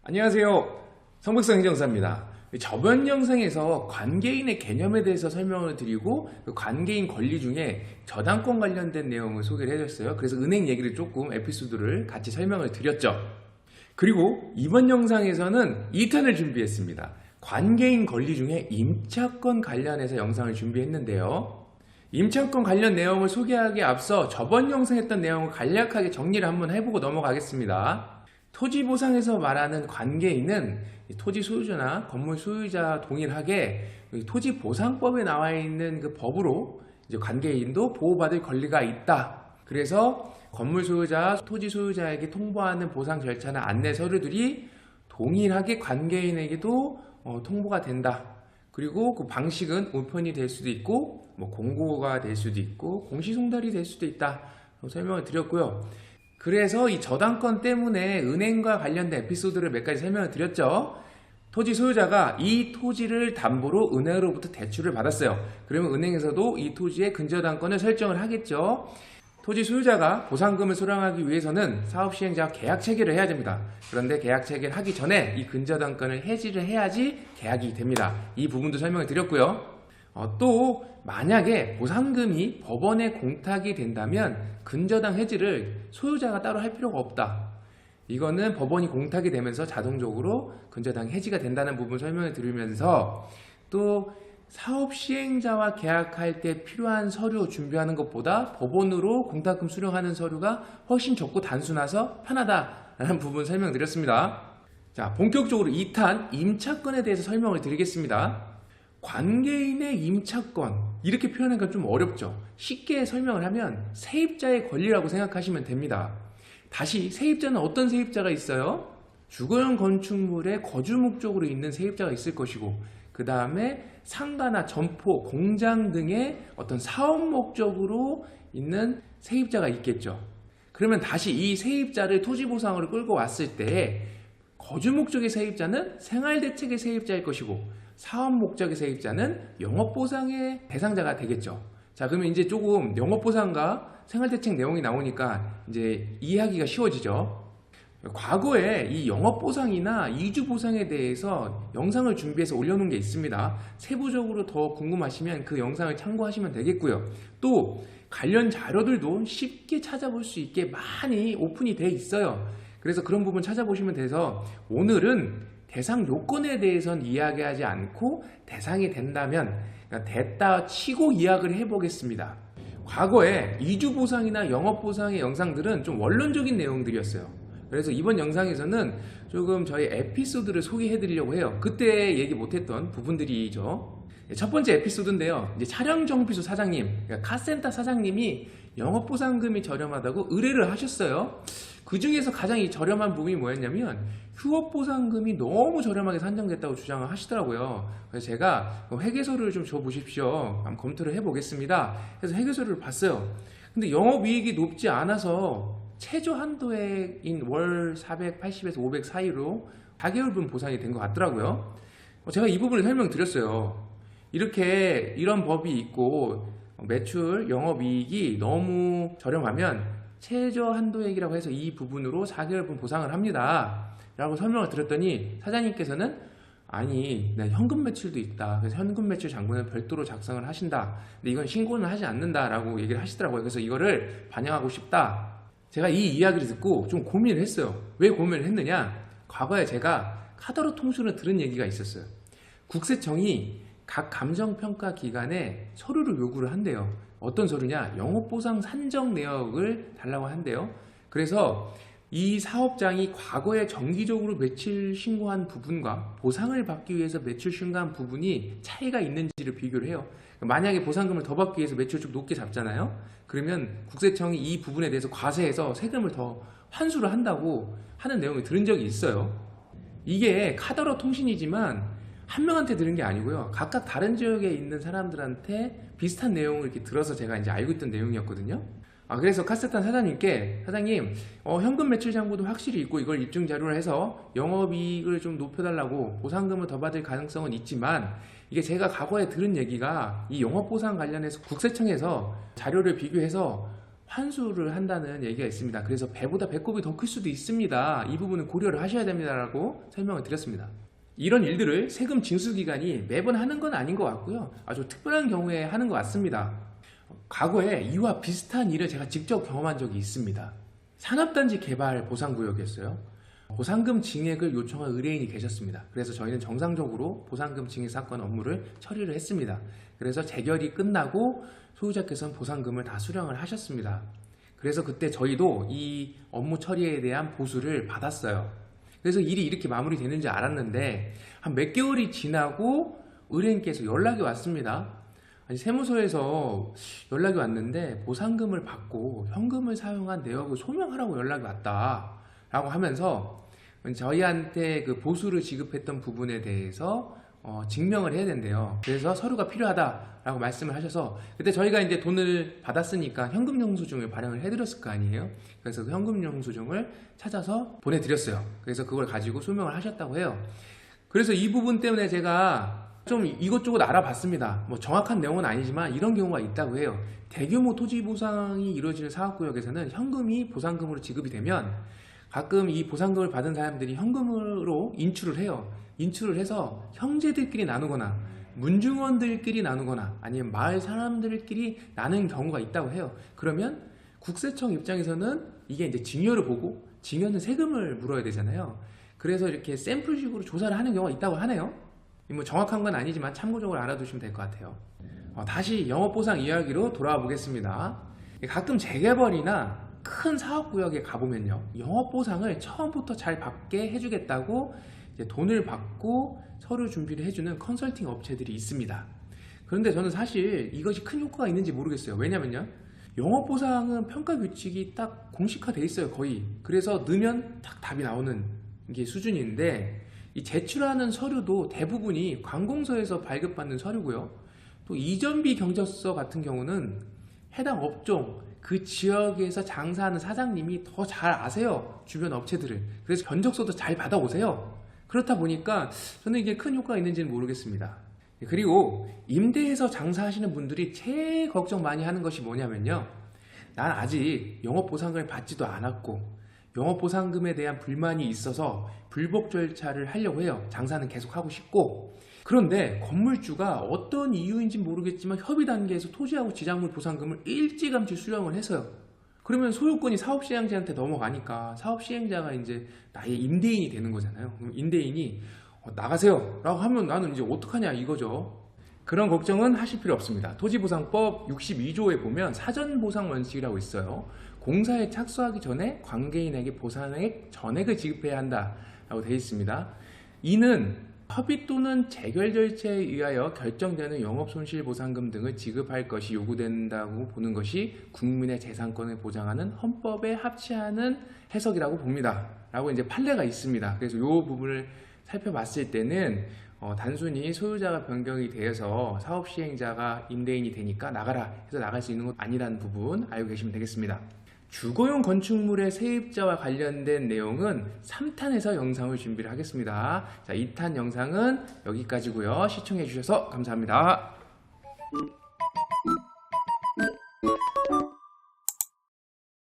안녕하세요. 성백성 행정사입니다. 저번 영상에서 관계인의 개념에 대해서 설명을 드리고 그 관계인 권리 중에 저당권 관련된 내용을 소개를 해줬어요. 그래서 은행 얘기를 조금 에피소드를 같이 설명을 드렸죠. 그리고 이번 영상에서는 2탄을 준비했습니다. 관계인 권리 중에 임차권 관련해서 영상을 준비했는데요. 임차권 관련 내용을 소개하기에 앞서 저번 영상 했던 내용을 간략하게 정리를 한번 해보고 넘어가겠습니다. 토지보상에서 말하는 관계인은 토지 소유자나 건물 소유자 동일하게 토지보상법에 나와 있는 그 법으로 이제 관계인도 보호받을 권리가 있다. 그래서 건물 소유자, 토지 소유자에게 통보하는 보상 절차나 안내 서류들이 동일하게 관계인에게도 통보가 된다. 그리고 그 방식은 우편이 될 수도 있고 공고가 될 수도 있고 공시송달이 될 수도 있다. 설명을 드렸고요. 그래서 이 저당권 때문에 은행과 관련된 에피소드를 몇 가지 설명을 드렸죠. 토지 소유자가 이 토지를 담보로 은행으로부터 대출을 받았어요. 그러면 은행에서도 이 토지의 근저당권을 설정을 하겠죠. 토지 소유자가 보상금을 수령하기 위해서는 사업시행자와 계약 체결을 해야 됩니다. 그런데 계약 체결을 하기 전에 이 근저당권을 해지를 해야지 계약이 됩니다. 이 부분도 설명을 드렸고요. 또 만약에 보상금이 법원에 공탁이 된다면 근저당 해지를 소유자가 따로 할 필요가 없다. 이거는 법원이 공탁이 되면서 자동적으로 근저당 해지가 된다는 부분 설명을 드리면서 또 사업 시행자와 계약할 때 필요한 서류 준비하는 것보다 법원으로 공탁금 수령하는 서류가 훨씬 적고 단순해서 편하다라는 부분 설명드렸습니다. 자, 본격적으로 2탄 임차권에 대해서 설명을 드리겠습니다. 관계인의 임차권, 이렇게 표현하기가 좀 어렵죠. 쉽게 설명을 하면 세입자의 권리라고 생각하시면 됩니다. 다시 세입자는 어떤 세입자가 있어요? 주거용 건축물의 거주 목적으로 있는 세입자가 있을 것이고, 그 다음에 상가나 점포, 공장 등의 어떤 사업 목적으로 있는 세입자가 있겠죠. 그러면 다시 이 세입자를 토지보상으로 끌고 왔을 때 거주 목적의 세입자는 생활대책의 세입자일 것이고, 사업 목적의 세입자는 영업보상의 대상자가 되겠죠. 자, 그러면 이제 조금 영업보상과 생활대책 내용이 나오니까 이제 이해하기가 쉬워지죠. 과거에 이 영업보상이나 이주보상에 대해서 영상을 준비해서 올려놓은 게 있습니다. 세부적으로 더 궁금하시면 그 영상을 참고하시면 되겠고요. 또 관련 자료들도 쉽게 찾아볼 수 있게 많이 오픈이 돼 있어요. 그래서 그런 부분 찾아보시면 돼서 오늘은 대상 요건에 대해서는 이야기하지 않고 대상이 된다면 그러니까 됐다 치고 이야기를 해보겠습니다. 과거에 이주보상이나 영업보상의 영상들은 좀 원론적인 내용들이었어요. 그래서 이번 영상에서는 조금 저희 에피소드를 소개해드리려고 해요. 그때 얘기 못했던 부분들이죠. 첫 번째 에피소드인데요. 이제 차량정비소 사장님, 그러니까 카센터 사장님이 영업보상금이 저렴하다고 의뢰를 하셨어요. 그 중에서 가장 저렴한 부분이 뭐였냐면 휴업보상금이 너무 저렴하게 산정됐다고 주장을 하시더라고요. 그래서 제가 회계서류를 좀 줘보십시오. 한번 검토를 해보겠습니다. 그래서 회계서류를 봤어요. 근데 영업이익이 높지 않아서 최저 한도액인 월 480에서 500 사이로 4개월분 보상이 된 것 같더라고요. 제가 이 부분을 설명드렸어요. 이런 법이 있고 매출 영업이익이 너무 저렴하면 최저 한도액이라고 해서 이 부분으로 4개월분 보상을 합니다 라고 설명을 드렸더니 사장님께서는 아니 현금 매출도 있다. 그래서 현금 매출 장부는 별도로 작성을 하신다. 근데 이건 신고는 하지 않는다 라고 얘기를 하시더라고요. 그래서 이거를 반영하고 싶다. 제가 이 이야기를 듣고 좀 고민을 했어요. 왜 고민을 했느냐? 과거에 제가 카더러 통신을 들은 얘기가 있었어요. 국세청이 각 감정평가 기관에 서류를 요구를 한대요. 어떤 서류냐? 영업보상 산정 내역을 달라고 한대요. 그래서 이 사업장이 과거에 정기적으로 매출 신고한 부분과 보상을 받기 위해서 매출 신고한 부분이 차이가 있는지를 비교를 해요. 만약에 보상금을 더 받기 위해서 매출을 좀 높게 잡잖아요. 그러면 국세청이 이 부분에 대해서 과세해서 세금을 더 환수를 한다고 하는 내용을 들은 적이 있어요. 이게 카더러 통신이지만 한 명한테 들은 게 아니고요. 각각 다른 지역에 있는 사람들한테 비슷한 내용을 이렇게 들어서 제가 이제 알고 있던 내용이었거든요. 그래서 카세탄 사장님께 사장님 현금 매출 장부도 확실히 있고 이걸 입증 자료를 해서 영업이익을 좀 높여달라고 보상금을 더 받을 가능성은 있지만 이게 제가 과거에 들은 얘기가 이 영업보상 관련해서 국세청에서 자료를 비교해서 환수를 한다는 얘기가 있습니다. 그래서 배보다 배꼽이 더 클 수도 있습니다. 이 부분은 고려를 하셔야 됩니다라고 설명을 드렸습니다. 이런 일들을 세금 징수기관이 매번 하는 건 아닌 것 같고요. 아주 특별한 경우에 하는 것 같습니다. 과거에 이와 비슷한 일을 제가 직접 경험한 적이 있습니다. 산업단지 개발 보상구역이었어요. 보상금 징액을 요청한 의뢰인이 계셨습니다. 그래서 저희는 정상적으로 보상금 징액 사건 업무를 처리를 했습니다. 그래서 재결이 끝나고 소유자께서는 보상금을 다 수령을 하셨습니다. 그래서 그때 저희도 이 업무 처리에 대한 보수를 받았어요. 그래서 일이 이렇게 마무리되는 줄 알았는데 한 몇 개월이 지나고 의뢰인께서 연락이 왔습니다. 아니, 세무서에서 연락이 왔는데 보상금을 받고 현금을 사용한 내역을 소명하라고 연락이 왔다 라고 하면서 저희한테 그 보수를 지급했던 부분에 대해서 증명을 해야 된대요. 그래서 서류가 필요하다라고 말씀을 하셔서 그때 저희가 이제 돈을 받았으니까 현금 영수증을 발행을 해드렸을 거 아니에요. 그래서 그 현금 영수증을 찾아서 보내드렸어요. 그래서 그걸 가지고 소명을 하셨다고 해요. 그래서 이 부분 때문에 제가 좀 이것저것 알아봤습니다. 뭐 정확한 내용은 아니지만 이런 경우가 있다고 해요. 대규모 토지 보상이 이루어지는 사업구역에서는 현금이 보상금으로 지급이 되면 가끔 이 보상금을 받은 사람들이 현금으로 인출을 해요. 인출을 해서 형제들끼리 나누거나 문중원들끼리 나누거나 아니면 마을 사람들끼리 나눈 경우가 있다고 해요. 그러면 국세청 입장에서는 이게 이제 증여를 보고 증여는 세금을 물어야 되잖아요. 그래서 이렇게 샘플식으로 조사를 하는 경우가 있다고 하네요. 뭐 정확한 건 아니지만 참고적으로 알아두시면 될 것 같아요. 다시 영업보상 이야기로 돌아와 보겠습니다. 가끔 재개발이나 큰 사업구역에 가보면요, 영업보상을 처음부터 잘 받게 해주겠다고 이제 돈을 받고 서류 준비를 해주는 컨설팅 업체들이 있습니다. 그런데 저는 사실 이것이 큰 효과가 있는지 모르겠어요. 왜냐면요, 영업보상은 평가 규칙이 딱 공식화돼 있어요, 거의. 그래서 넣으면 딱 답이 나오는 게 수준인데, 이 제출하는 서류도 대부분이 관공서에서 발급받는 서류고요. 또 이전비 경적서 같은 경우는 해당 업종, 그 지역에서 장사하는 사장님이 더 잘 아세요, 주변 업체들을. 그래서 견적서도 잘 받아오세요. 그렇다 보니까 저는 이게 큰 효과가 있는지는 모르겠습니다. 그리고 임대해서 장사하시는 분들이 제일 걱정 많이 하는 것이 뭐냐면요, 난 아직 영업보상금을 받지도 않았고 영업보상금에 대한 불만이 있어서 불복 절차를 하려고 해요. 장사는 계속 하고 싶고. 그런데 건물주가 어떤 이유인지 모르겠지만 협의 단계에서 토지하고 지작물 보상금을 일찌감치 수령을 했어요. 그러면 소유권이 사업시행자한테 넘어가니까 사업시행자가 이제 나의 임대인이 되는 거잖아요. 그럼 임대인이 나가세요 라고 하면 나는 이제 어떡하냐 이거죠. 그런 걱정은 하실 필요 없습니다. 토지보상법 62조에 보면 사전보상 원칙이라고 있어요. 공사에 착수하기 전에 관계인에게 보상액 전액을 지급해야 한다라고 되어 있습니다. 이는 협의 또는 재결 절차에 의하여 결정되는 영업손실보상금 등을 지급할 것이 요구된다고 보는 것이 국민의 재산권을 보장하는 헌법에 합치하는 해석이라고 봅니다. 라고 이제 판례가 있습니다. 그래서 이 부분을 살펴봤을 때는 단순히 소유자가 변경이 되어서 사업시행자가 임대인이 되니까 나가라 해서 나갈 수 있는 건 아니라는 부분 알고 계시면 되겠습니다. 주거용 건축물의 세입자와 관련된 내용은 3탄에서 영상을 준비를 하겠습니다. 자, 2탄 영상은 여기까지고요. 시청해 주셔서 감사합니다.